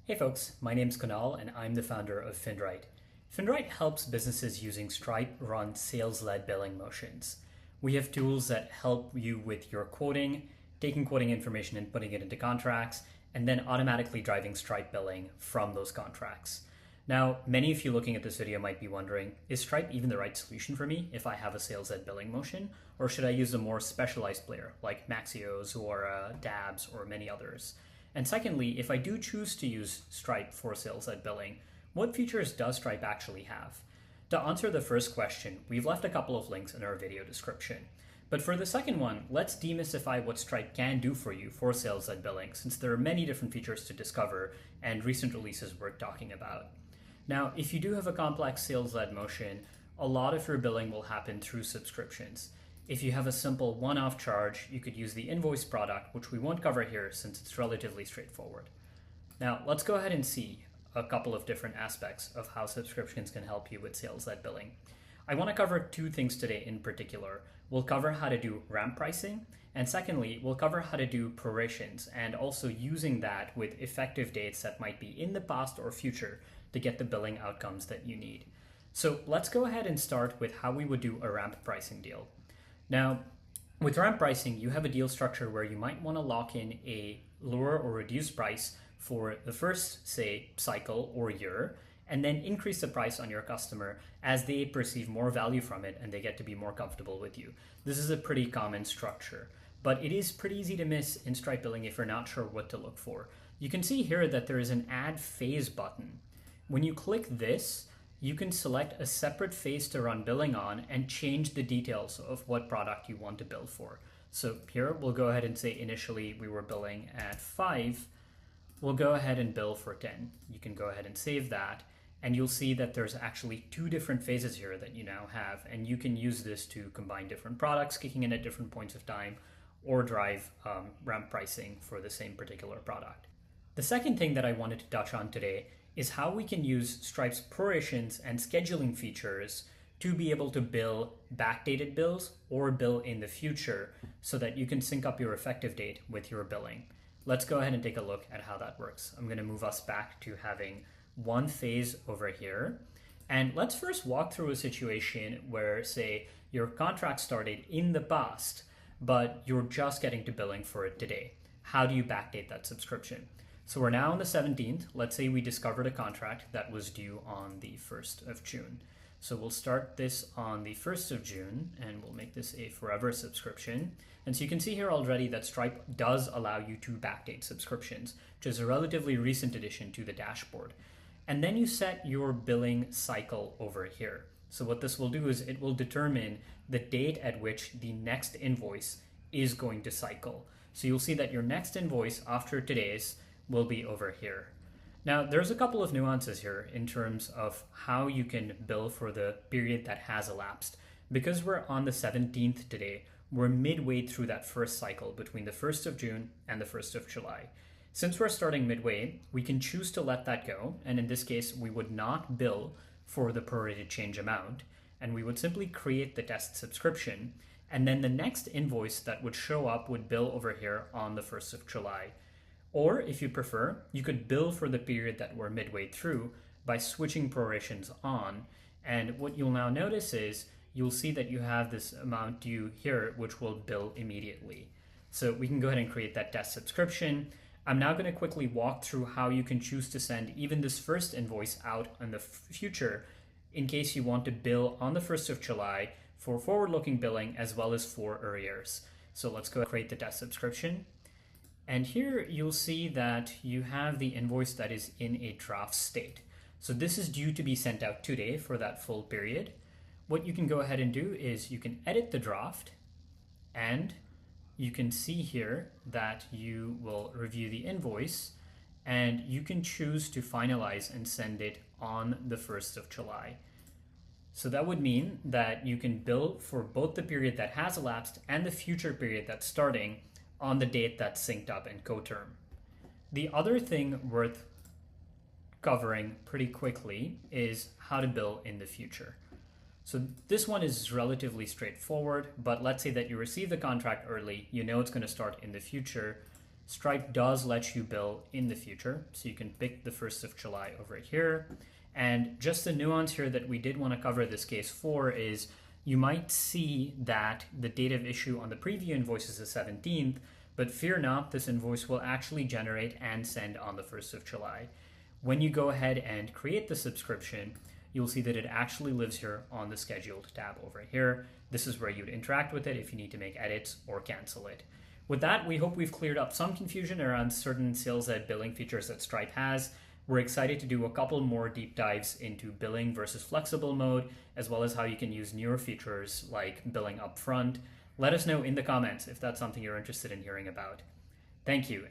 Hey folks, my name's Kunal and I'm the founder of Finrite. Finrite helps businesses using Stripe run sales-led billing motions. We have tools that help you with your quoting, taking quoting information and putting it into contracts, and then automatically driving Stripe billing from those contracts. Now, many of you looking at this video might be wondering, is Stripe even the right solution for me if I have a sales-led billing motion? Or should I use a more specialized player like Maxios or Dabs or many others? And secondly, if I do choose to use Stripe for sales-led billing, what features does Stripe actually have? To answer the first question, we've left a couple of links in our video description. But for the second one, let's demystify what Stripe can do for you for sales-led billing, since there are many different features to discover and recent releases worth talking about. Now, if you do have a complex sales-led motion, a lot of your billing will happen through subscriptions. If you have a simple one-off charge, you could use the invoice product, which we won't cover here since it's relatively straightforward. Now, let's go ahead and see a couple of different aspects of how subscriptions can help you with sales-led billing. I want to cover two things today in particular. We'll cover how to do ramp pricing, and secondly, we'll cover how to do prorations and also using that with effective dates that might be in the past or future to get the billing outcomes that you need. So let's go ahead and start with how we would do a ramp pricing deal. Now, with ramp pricing, you have a deal structure where you might want to lock in a lower or reduced price for the first, say, cycle or year, and then increase the price on your customer as they perceive more value from it and they get to be more comfortable with you. This is a pretty common structure, but it is pretty easy to miss in Stripe billing if you're not sure what to look for. You can see here that there is an Add Phase button. When you click this, you can select a separate phase to run billing on and change the details of what product you want to bill for. So here we'll go ahead and say initially we were billing at 5. We'll go ahead and bill for 10. You can go ahead and save that, and you'll see that there's actually two different phases here that you now have, and you can use this to combine different products kicking in at different points of time or drive ramp pricing for the same particular product. The second thing that I wanted to touch on today is how we can use Stripe's prorations and scheduling features to be able to bill backdated bills or bill in the future so that you can sync up your effective date with your billing. Let's go ahead and take a look at how that works. I'm going to move us back to having one phase over here. And let's first walk through a situation where, say, your contract started in the past, but you're just getting to billing for it today. How do you backdate that subscription? So we're now on the 17th. Let's say we discovered a contract that was due on the 1st of June. So we'll start this on the 1st of June and we'll make this a forever subscription. And so you can see here already that Stripe does allow you to backdate subscriptions, which is a relatively recent addition to the dashboard. And then you set your billing cycle over here. So what this will do is it will determine the date at which the next invoice is going to cycle. So you'll see that your next invoice after today's will be over here. Now, there's a couple of nuances here in terms of how you can bill for the period that has elapsed. Because we're on the 17th today, we're midway through that first cycle between the 1st of June and the 1st of July. Since we're starting midway, we can choose to let that go, and in this case, we would not bill for the prorated change amount, and we would simply create the test subscription, and then the next invoice that would show up would bill over here on the 1st of July. Or if you prefer, you could bill for the period that we're midway through by switching prorations on. And what you'll now notice is you'll see that you have this amount due here, which will bill immediately. So we can go ahead and create that test subscription. I'm now going to quickly walk through how you can choose to send even this first invoice out in the future in case you want to bill on the 1st of July for forward-looking billing as well as for arrears. So let's go ahead and create the test subscription. And here you'll see that you have the invoice that is in a draft state. So this is due to be sent out today for that full period. What you can go ahead and do is you can edit the draft, and you can see here that you will review the invoice and you can choose to finalize and send it on the 1st of July. So that would mean that you can bill for both the period that has elapsed and the future period that's starting on the date that's synced up in coterm. The other thing worth covering pretty quickly is how to bill in the future. So this one is relatively straightforward, but let's say that you receive the contract early, you know it's going to start in the future. Stripe does let you bill in the future, so you can pick the 1st of July over here. And just the nuance here that we did want to cover this case for is you might see that the date of issue on the preview invoice is the 17th, but fear not, this invoice will actually generate and send on the 1st of July. When you go ahead and create the subscription, you'll see that it actually lives here on the scheduled tab over here. This is where you'd interact with it if you need to make edits or cancel it. With that, we hope we've cleared up some confusion around certain sales-led billing features that Stripe has. We're excited to do a couple more deep dives into billing versus flexible mode, as well as how you can use newer features like billing upfront. Let us know in the comments if that's something you're interested in hearing about. Thank you.